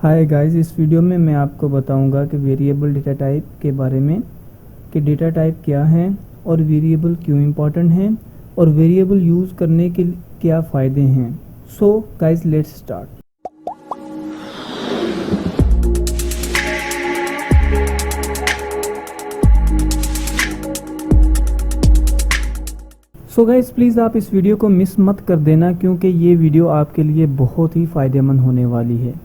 Hi guys, इस video में मैं आपको बताऊंगा कि वेरिएबल डेटा टाइप के बारे में, कि डेटा टाइप क्या है और वेरिएबल क्यों इम्पोर्टेंट है और वेरिएबल यूज़ करने के क्या फ़ायदे हैं। So guys, let's start. So guys, please आप इस वीडियो को मिस मत कर देना, क्योंकि ये वीडियो आपके लिए बहुत ही फ़ायदेमंद होने वाली है।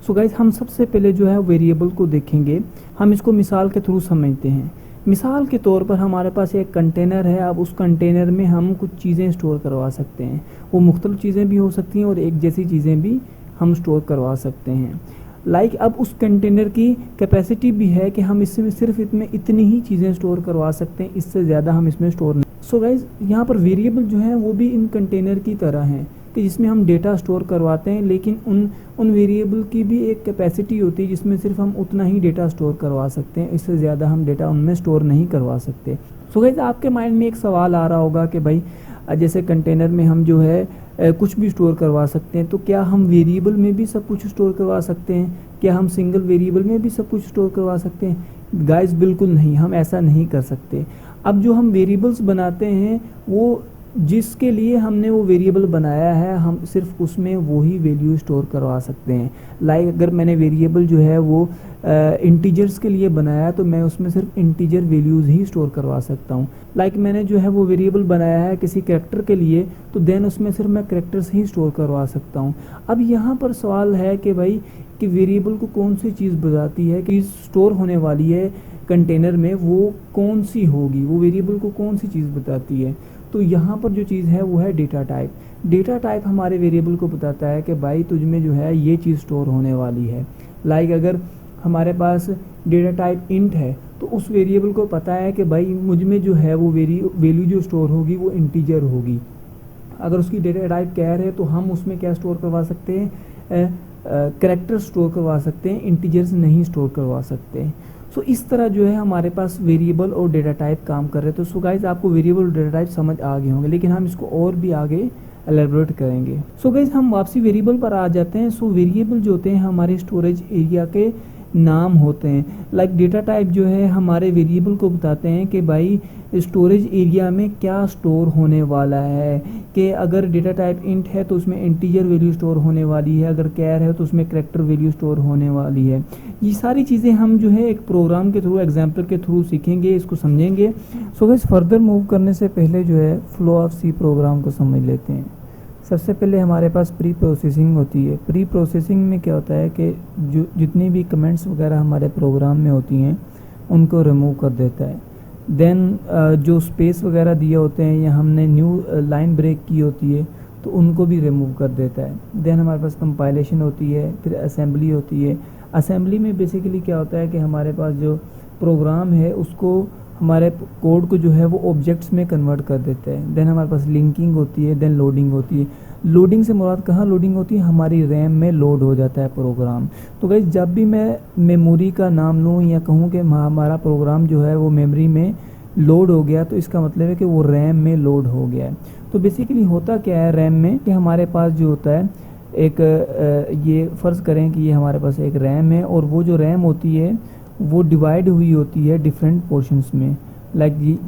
सो गाइस, हम सबसे पहले जो है वेरिएबल को देखेंगे। हम इसको मिसाल के थ्रू समझते हैं। मिसाल के तौर पर हमारे पास एक कंटेनर है। अब उस कंटेनर में हम कुछ चीज़ें स्टोर करवा सकते हैं। वो मुख्तलिफ चीज़ें भी हो सकती हैं और एक जैसी चीज़ें भी हम स्टोर करवा सकते हैं। अब उस कंटेनर की कैपेसिटी भी है कि हम इसमें सिर्फ इतनी ही चीज़ें स्टोर करवा सकते हैं, इससे ज़्यादा हम इसमें स्टोर नहीं। सो गाइज, यहाँ पर वेरिएबल जो है वो भी इन कंटेनर की तरह हैं कि जिसमें हम डेटा स्टोर करवाते हैं, लेकिन उन वेरिएबल की भी एक कैपेसिटी होती है जिसमें सिर्फ हम उतना ही डेटा स्टोर करवा सकते हैं, इससे ज़्यादा हम डेटा उनमें स्टोर नहीं करवा सकते। सो गाइज, आपके माइंड में एक सवाल आ रहा होगा कि भाई जैसे कंटेनर में हम जो है कुछ भी स्टोर करवा सकते हैं, तो क्या हम वेरिएबल में भी सब कुछ स्टोर करवा सकते हैं? क्या हम सिंगल वेरिएबल में भी सब कुछ स्टोर करवा सकते हैं? गाइस, बिल्कुल नहीं, हम ऐसा नहीं कर सकते। अब जो हम वेरिएबल्स बनाते हैं, वो जिसके लिए हमने वो वेरिएबल बनाया है, हम सिर्फ उसमें वही वैल्यू स्टोर करवा सकते हैं। अगर मैंने वेरिएबल जो है वो इंटीजर्स के लिए बनाया, तो मैं उसमें सिर्फ इंटीजर वैल्यूज़ ही स्टोर करवा सकता हूँ। मैंने जो है वो वेरिएबल बनाया है किसी कैरेक्टर के लिए, तो देन उसमें सिर्फ मैं कैरेक्टर्स ही स्टोर करवा सकता हूँ। अब यहाँ पर सवाल है कि भाई कि वेरिएबल को कौन सी चीज़ बताती है कि स्टोर होने वाली है कंटेनर में, वो कौन सी होगी, वो वेरिएबल को कौन सी चीज़ बताती है? तो यहाँ पर जो चीज़ है वो है डेटा टाइप। डेटा टाइप हमारे वेरिएबल को बताता है कि भाई तुझ में जो है ये चीज़ स्टोर होने वाली है। अगर हमारे पास डेटा टाइप इंट है, तो उस वेरिएबल को पता है कि भाई मुझ में जो है वो वैल्यू जो स्टोर होगी वो इंटीजर होगी। अगर उसकी डेटा टाइप कैर है, तो हम उसमें क्या स्टोर करवा सकते हैं? कैरेक्टर स्टोर करवा सकते हैं, इंटीजर्स नहीं स्टोर करवा सकते। सो इस तरह जो है हमारे पास वेरिएबल और डेटा टाइप काम कर रहे हैं। तो सो गाइज, आपको वेरिएबल और डेटा टाइप समझ आ गए होंगे, लेकिन हम इसको और भी आगे एलेबोरेट करेंगे। सो गाइज, हम वापसी वेरिएबल पर आ जाते हैं। सो वेरिएबल जो होते हैं हमारे स्टोरेज एरिया के नाम होते हैं। डेटा टाइप जो है हमारे वेरिएबल को बताते हैं कि भाई स्टोरेज एरिया में क्या स्टोर होने वाला है। कि अगर डेटा टाइप इंट है तो उसमें इंटीजर वैल्यू स्टोर होने वाली है, अगर कैर है तो उसमें कैरेक्टर वैल्यू स्टोर होने वाली है। ये सारी चीज़ें हम जो है एक प्रोग्राम के थ्रू, एग्जाम्पल के थ्रू सीखेंगे, इसको समझेंगे। सो गाइस, फर्दर मूव करने से पहले जो है फ्लो ऑफ सी प्रोग्राम को समझ लेते हैं। सबसे पहले हमारे पास प्री प्रोसेसिंग होती है। प्री प्रोसेसिंग में क्या होता है कि जितनी भी कमेंट्स वगैरह हमारे प्रोग्राम में होती हैं उनको रिमूव कर देता है। देन जो स्पेस वगैरह दिए होते हैं या हमने न्यू लाइन ब्रेक की होती है तो उनको भी रिमूव कर देता है। देन हमारे पास कंपाइलेशन होती है, फिर असेंबली होती है। असेंबली में बेसिकली क्या होता है कि हमारे पास जो प्रोग्राम है उसको, हमारे कोड को जो है वो ऑब्जेक्ट्स में कन्वर्ट कर देते हैं। देन हमारे पास लिंकिंग होती है, देन लोडिंग होती है। लोडिंग से मुराद कहाँ लोडिंग होती है? हमारी रैम में लोड हो जाता है प्रोग्राम। तो गाइस, जब भी मैं मेमोरी का नाम लूँ या कहूँ कि हमारा प्रोग्राम जो है वो मेमोरी में लोड हो गया, तो इसका मतलब है कि वो रैम में लोड हो गया है। तो बेसिकली होता क्या है रैम में कि हमारे पास जो होता है एक ये फ़र्ज़ करें कि ये हमारे पास एक रैम है, और वो जो रैम होती है वो डिवाइड हुई होती है डिफरेंट पोर्शंस में।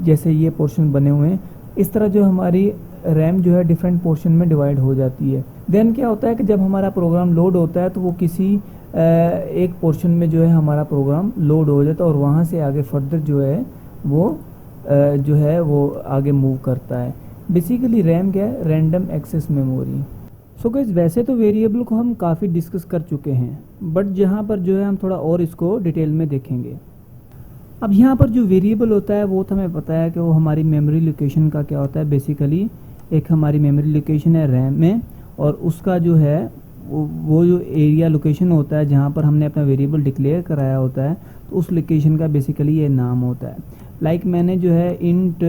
जैसे ये पोर्शन बने हुए हैं, इस तरह जो हमारी रैम जो है डिफरेंट पोर्शन में डिवाइड हो जाती है। देन क्या होता है कि जब हमारा प्रोग्राम लोड होता है तो वो किसी एक पोर्शन में जो है हमारा प्रोग्राम लोड हो जाता है, और वहाँ से आगे फर्दर जो है वो आगे मूव करता है। बेसिकली रैम क्या है? Random access memory. So guys, वैसे तो वेरिएबल को हम काफ़ी डिस्कस कर चुके हैं, बट जहाँ पर जो है हम थोड़ा और इसको डिटेल में देखेंगे। अब यहाँ पर जो वेरिएबल होता है वो तो हमें पता है कि वो हमारी मेमोरी लोकेशन का क्या होता है। बेसिकली एक हमारी मेमोरी लोकेशन है रैम में, और उसका जो है वो जो एरिया लोकेशन होता है जहाँ पर हमने अपना वेरिएबल डिक्लेयर कराया होता है, तो उस लोकेशन का बेसिकली ये नाम होता है। मैंने जो है इंट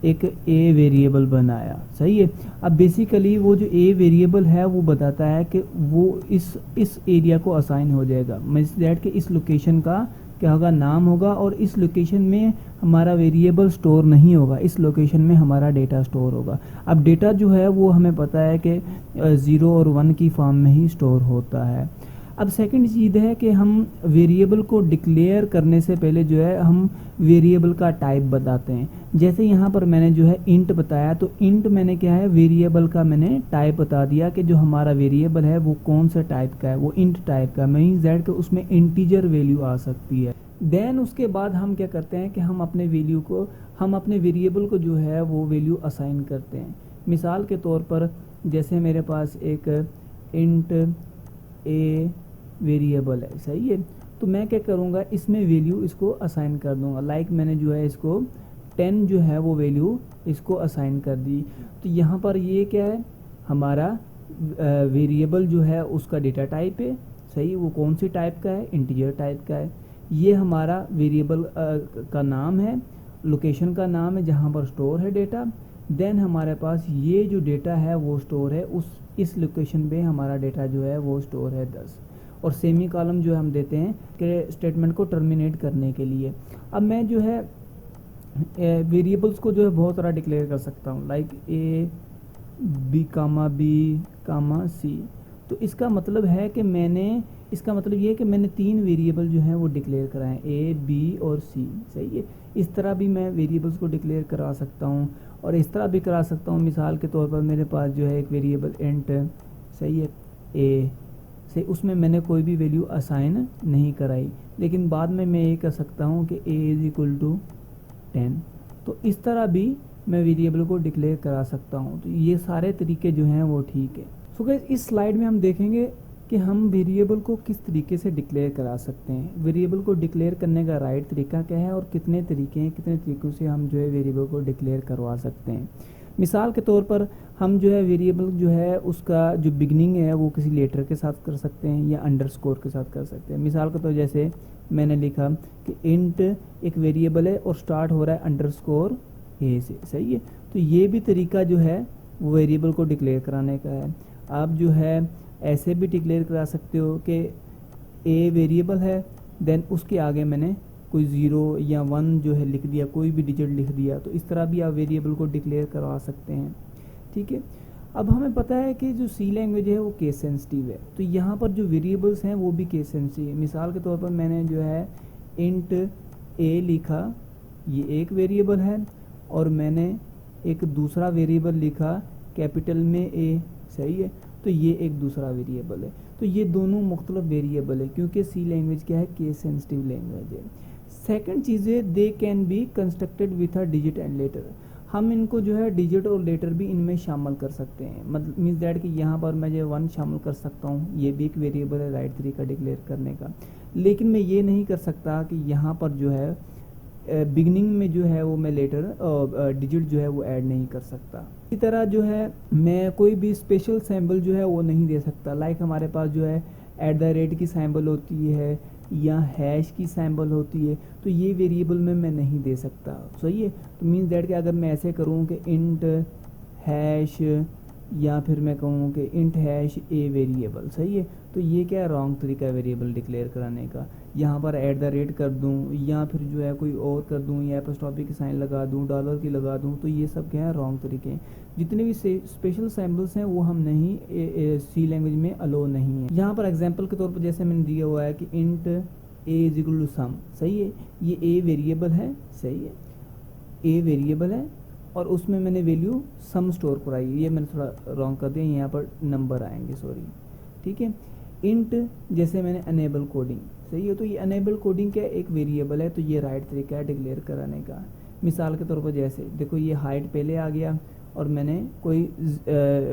एक ए वेरिएबल बनाया, सही है। अब बेसिकली वो जो ए वेरिएबल है वो बताता है कि वो इस एरिया को असाइन हो जाएगा। मींस दैट कि इस लोकेशन का क्या होगा? नाम होगा, और इस लोकेशन में हमारा वेरिएबल स्टोर नहीं होगा, इस लोकेशन में हमारा डेटा स्टोर होगा। अब डेटा जो है वो हमें पता है कि 0 और 1 की फॉर्म में ही स्टोर होता है। अब सेकंड चीज़ है कि हम वेरिएबल को डिक्लेयर करने से पहले जो है हम वेरिएबल का टाइप बताते हैं। जैसे यहाँ पर मैंने जो है इंट बताया, तो इंट मैंने क्या है, वेरिएबल का मैंने टाइप बता दिया कि जो हमारा वेरिएबल है वो कौन सा टाइप का है, वो इंट टाइप का, मीन्स दैट कि उसमें इंटीजर वैल्यू आ सकती है। देन उसके बाद हम क्या करते हैं कि हम अपने वेरिएबल को जो है वो वैल्यू असाइन करते हैं। मिसाल के तौर पर जैसे मेरे पास एक इंट ए वेरिएबल है, सही है, तो मैं क्या करूँगा, इसमें वैल्यू इसको असाइन कर दूंगा। लाइक मैंने जो है इसको 10 जो है वो वैल्यू इसको असाइन कर दी। तो यहाँ पर ये क्या है, हमारा वेरिएबल जो है उसका डेटा टाइप है, सही, वो कौन सी टाइप का है, इंटीजर टाइप का है। ये हमारा वेरिएबल का नाम है, लोकेशन का नाम है जहाँ पर स्टोर है डेटा। देन हमारे पास ये जो डेटा है वो स्टोर है इस लोकेशन पे, हमारा डेटा जो है वो स्टोर है 10। और सेमी कॉलम जो हम देते हैं कि स्टेटमेंट को टर्मिनेट करने के लिए। अब मैं जो है वेरिएबल्स को जो है बहुत सारा डिक्लेयर कर सकता हूँ, लाइक ए बी कामा सी। तो इसका मतलब है कि ये है कि मैंने 3 वेरिएबल जो हैं वो डिक्लेयर कराएं, ए बी और सी, सही है। इस तरह भी मैं वेरिएबल्स को डिक्लेयर करा सकता हूँ और इस तरह भी करा सकता हूँ। मिसाल के तौर पर मेरे पास जो है एक वेरिएबल इंट, सही है, ए, सही, उसमें मैंने कोई भी वैल्यू असाइन नहीं कराई, लेकिन बाद में मैं ये कर सकता हूँ कि ए इज़ इक्वल टू 10। तो इस तरह भी मैं वेरिएबल को डिक्लेयर करा सकता हूँ। तो ये सारे तरीके जो हैं वो ठीक है। सो गाइस, इस स्लाइड में हम देखेंगे कि हम वेरिएबल को किस तरीके से डिक्लेयर करा सकते हैं, वेरिएबल को डिक्लेयर करने का राइट तरीका क्या है और कितने तरीके हैं, कितने तरीक़ों से हम जो है वेरिएबल को डिक्लेयर करवा सकते हैं। मिसाल के तौर पर हम जो है वेरिएबल जो है उसका जो बिगनिंग है वो किसी लेटर के साथ कर सकते हैं या अंडरस्कोर के साथ कर सकते हैं। मिसाल के तौर जैसे मैंने लिखा कि इंट एक वेरिएबल है और स्टार्ट हो रहा है अंडरस्कोर ए से, सही है। तो ये भी तरीका जो है वो वेरिएबल को डिक्लेयर कराने का है। आप जो है ऐसे भी डिक्लेयर करा सकते हो कि ए वेरिएबल है, देन उसके आगे मैंने कोई 0 या 1 जो है लिख दिया, कोई भी डिजिट लिख दिया। तो इस तरह भी आप वेरिएबल को डिक्लेयर करवा सकते हैं, ठीक है। अब हमें पता है कि जो सी लैंग्वेज है वो केस सेंसिटिव है, तो यहाँ पर जो वेरिएबल्स हैं वो भी केस सेंसिटिव है। मिसाल के तौर पर मैंने जो है इंट ए लिखा, ये एक वेरिएबल है, और मैंने एक दूसरा वेरिएबल लिखा कैपिटल में ए, सही है, तो ये एक दूसरा वेरिएबल है। तो ये दोनों मुख्तलिफ वेरिएबल है क्योंकि सी लैंग्वेज क्या है, केस सेंसिटिव लैंग्वेज है। सेकंड चीज़ है, they can be constructed with a digit and later. हम इनको जो है डिजिट और लेटर भी इनमें शामिल कर सकते हैं। मतलब मीन्स दैट कि यहाँ पर मैं जो 1 शामिल कर सकता हूँ, ये भी एक वेरिएबल है राइट तरीका डिक्लेयर करने का। लेकिन मैं ये नहीं कर सकता कि यहाँ पर जो है बिगनिंग में जो है वो मैं लेटर डिजिट जो है वो ऐड नहीं कर सकता। इसी तरह जो है मैं कोई भी स्पेशल सिंबल जो है वो नहीं दे सकता। लाइक हमारे पास जो है @ की सिंबल होती है या हैश की सिंबल होती है, तो ये वेरिएबल में मैं नहीं दे सकता, सही है। तो मीन्स दैट कि अगर मैं ऐसे करूँ कि इंट हैश, या फिर मैं कहूँ कि इंट हैश ए वेरिएबल, सही है, तो ये क्या रॉन्ग तरीका है वेरिएबल डिक्लेयर कराने का। यहाँ पर @ कर दूँ या फिर जो है कोई और कर दूँ या एपोस्ट्रोफी की साइन लगा दूँ, डॉलर की लगा दूँ, तो ये सब क्या है रॉन्ग तरीके हैं। जितने भी स्पेशल सिंबल्स हैं वो हम नहीं सी लैंग्वेज में अलो नहीं है। यहाँ पर एग्जांपल के तौर पर जैसे मैंने दिया हुआ है कि int A is equal to sum, सही है, ये ए वेरिएबल है, सही है, ए वेरिएबल है और उसमें मैंने वैल्यू सम स्टोर कराई। ये मैंने थोड़ा रॉन्ग कर दिया, यहाँ पर नंबर आएंगे, सॉरी, ठीक है। इंट जैसे मैंने अनेबल कोडिंग, सही है, तो ये अनेबल कोडिंग क्या एक वेरिएबल है, तो ये राइट तरीका है डिक्लेयर कराने का। मिसाल के तौर पर जैसे देखो ये हाइट पहले आ गया और मैंने कोई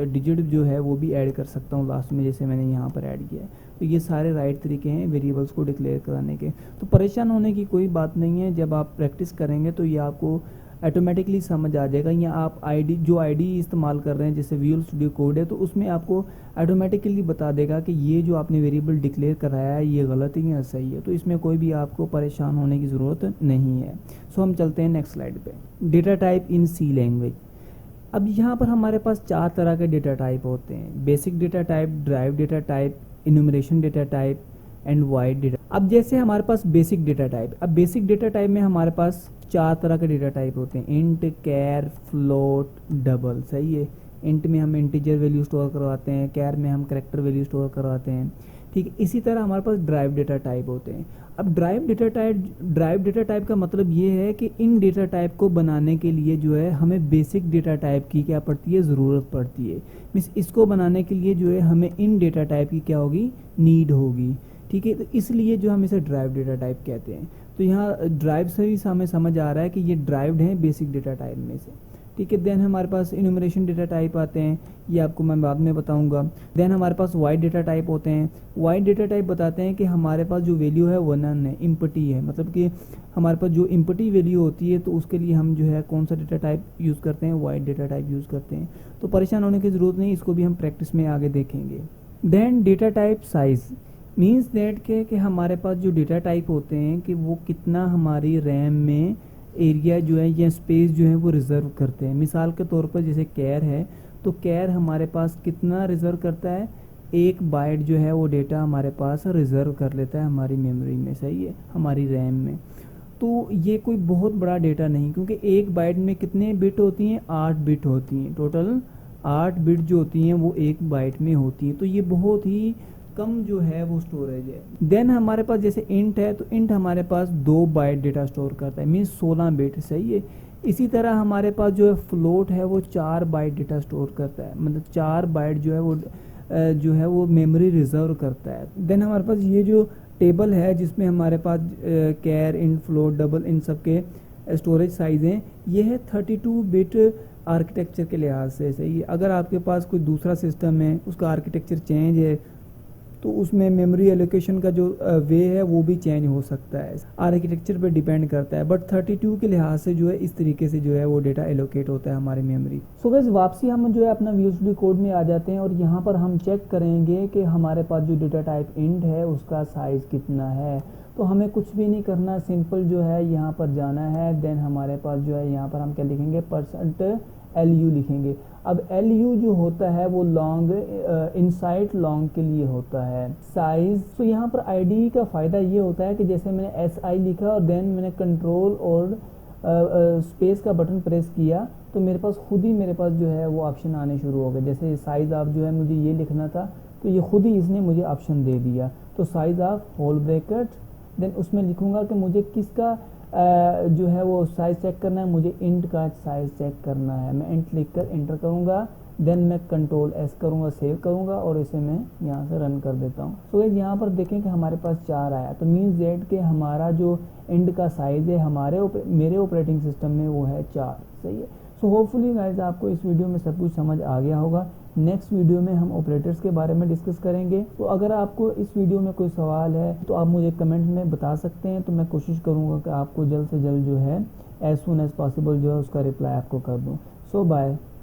डिजिट जो है वो भी ऐड कर सकता हूँ लास्ट में, जैसे मैंने यहाँ पर ऐड किया है। तो ये सारे राइट तरीके हैं वेरिएबल्स को डिक्लेयर कराने के। तो परेशान होने की कोई बात नहीं है, जब आप प्रैक्टिस करेंगे तो ये आपको ऑटोमेटिकली समझ आ जाएगा। या आप जो आईडी इस्तेमाल कर रहे हैं जैसे विजुअल स्टूडियो कोड है, तो उसमें आपको ऑटोमेटिकली बता देगा कि ये जो आपने वेरिएबल डिक्लेयर कराया है ये गलत है या सही है। तो इसमें कोई भी आपको परेशान होने की ज़रूरत नहीं है। सो हम चलते हैं नेक्स्ट स्लाइड पे। Data type in C language. अब यहाँ पर हमारे पास 4 तरह के डेटा टाइप होते हैं, basic data type, drive data type, enumeration data type and wide data. अब जैसे हमारे पास बेसिक डेटा टाइप, अब बेसिक डेटा टाइप में हमारे पास 4 तरह के डेटा टाइप होते हैं, इंट, कैर, फ्लोट, डबल, सही है। इंट में हम इंटीजर वैल्यू स्टोर करवाते हैं, कैर में हम कैरेक्टर वैल्यू स्टोर करवाते हैं, ठीक है। इसी तरह हमारे पास ड्राइव डेटा टाइप होते हैं। अब ड्राइव डेटा टाइप का मतलब ये है कि इन डेटा टाइप को बनाने के लिए जो है हमें बेसिक डेटा टाइप की क्या पड़ती है, ज़रूरत पड़ती है। मीन्स इसको बनाने के लिए जो है हमें इन डेटा टाइप की क्या होगी, नीड होगी। ठीक है, तो इसलिए जो हम इसे ड्राइव डेटा टाइप कहते हैं। तो यहाँ ड्राइव से ही हमें समझ आ रहा है कि ये ड्राइव्ड हैं बेसिक डेटा टाइप में से। ठीक है, देन हमारे पास इन्यूमरेशन डेटा टाइप आते हैं, ये आपको मैं बाद में बताऊंगा। देन हमारे पास वाइड डेटा टाइप होते हैं। वाइड डेटा टाइप बताते हैं कि हमारे पास जो वैल्यू है वो नन है, इम्पटी है, मतलब कि हमारे पास जो इम्पटी वैल्यू होती है तो उसके लिए हम जो है कौन सा डेटा टाइप यूज़ करते हैं, वाइड डेटा टाइप यूज़ करते हैं। तो परेशान होने की ज़रूरत नहीं, इसको भी हम प्रैक्टिस में आगे देखेंगे। Then data type size means that के कि हमारे पास जो डेटा टाइप होते हैं कि वो कितना हमारी रैम में एरिया जो है या स्पेस जो है वो रिज़र्व करते हैं। मिसाल के तौर पर जैसे कैर है, तो कैर हमारे पास कितना रिज़र्व करता है, 1 बाइट जो है वो डेटा हमारे पास रिज़र्व कर लेता है हमारी मेमोरी में, सही है, हमारी रैम में। तो ये कोई बहुत बड़ा डेटा नहीं, क्योंकि 1 बाइट में कितने बिट होती हैं, 8 बिट होती हैं। टोटल 8 बिट जो होती हैं वो 1 बाइट में होती है। तो ये बहुत ही कम जो है वो स्टोरेज है। देन हमारे पास जैसे इंट है, तो इंट हमारे पास 2 बाइट डेटा स्टोर करता है, मीन्स 16 बिट, सही है। इसी तरह हमारे पास जो है फ्लोट है वो 4 बाइट डेटा स्टोर करता है, मतलब 4 बाइट जो है वो मेमोरी रिजर्व करता है। देन हमारे पास ये जो टेबल है जिसमें हमारे पास कैर, इंट, फ्लोट, डबल, इन सब के स्टोरेज साइज हैं, ये है 32 बिट आर्किटेक्चर के लिहाज से, सही है। अगर आपके पास कोई दूसरा सिस्टम है, उसका आर्किटेक्चर चेंज है, तो उसमें मेमोरी एलोकेशन का जो वे है वो भी चेंज हो सकता है, आर्किटेक्चर पे डिपेंड करता है। बट 32 के लिहाज से जो है इस तरीके से जो है वो डेटा एलोकेट होता है हमारी मेमोरी। सो गाइस, वापसी हम जो है अपना VSD कोड में आ जाते हैं और यहाँ पर हम चेक करेंगे कि हमारे पास जो डेटा टाइप इंट है उसका साइज़ कितना है। तो हमें कुछ भी नहीं करना, सिंपल जो है यहाँ पर जाना है। देन हमारे पास जो है यहाँ पर हम क्या लिखेंगे, %LU लिखेंगे। अब LU जो होता है वो लॉन्ग, इनसाइड लॉन्ग के लिए होता है। साइज, तो यहाँ पर IDE का फ़ायदा ये होता है कि जैसे मैंने SI लिखा और देन मैंने कंट्रोल और स्पेस का बटन प्रेस किया, तो मेरे पास खुद ही मेरे पास जो है वो ऑप्शन आने शुरू हो गए। जैसे साइज़ ऑफ जो है मुझे ये लिखना था, तो ये खुद ही इसने मुझे ऑप्शन दे दिया। तो size of whole bracket, then उसमें लिखूँगा कि मुझे किसका जो है वो साइज़ चेक करना है, मुझे इंट का साइज़ चेक करना है। मैं इंट लिख कर इंटर करूँगा, देन मैं कंट्रोल S करूँगा, सेव करूँगा और इसे मैं यहाँ से रन कर देता हूँ। तो यहाँ पर देखें कि हमारे पास 4 आया, तो मीन्स दैट के हमारा जो इंट का साइज़ है मेरे ऑपरेटिंग सिस्टम में वो है 4, सही है। सो होपफुली गाइस आपको इस वीडियो में सब कुछ समझ आ गया होगा। नेक्स्ट वीडियो में हम ऑपरेटर्स के बारे में डिस्कस करेंगे। तो अगर आपको इस वीडियो में कोई सवाल है तो आप मुझे कमेंट में बता सकते हैं, तो मैं कोशिश करूँगा कि आपको जल्द से जल्द जो है एज सून एज पॉसिबल जो है उसका रिप्लाई आपको कर दूँ। सो बाय।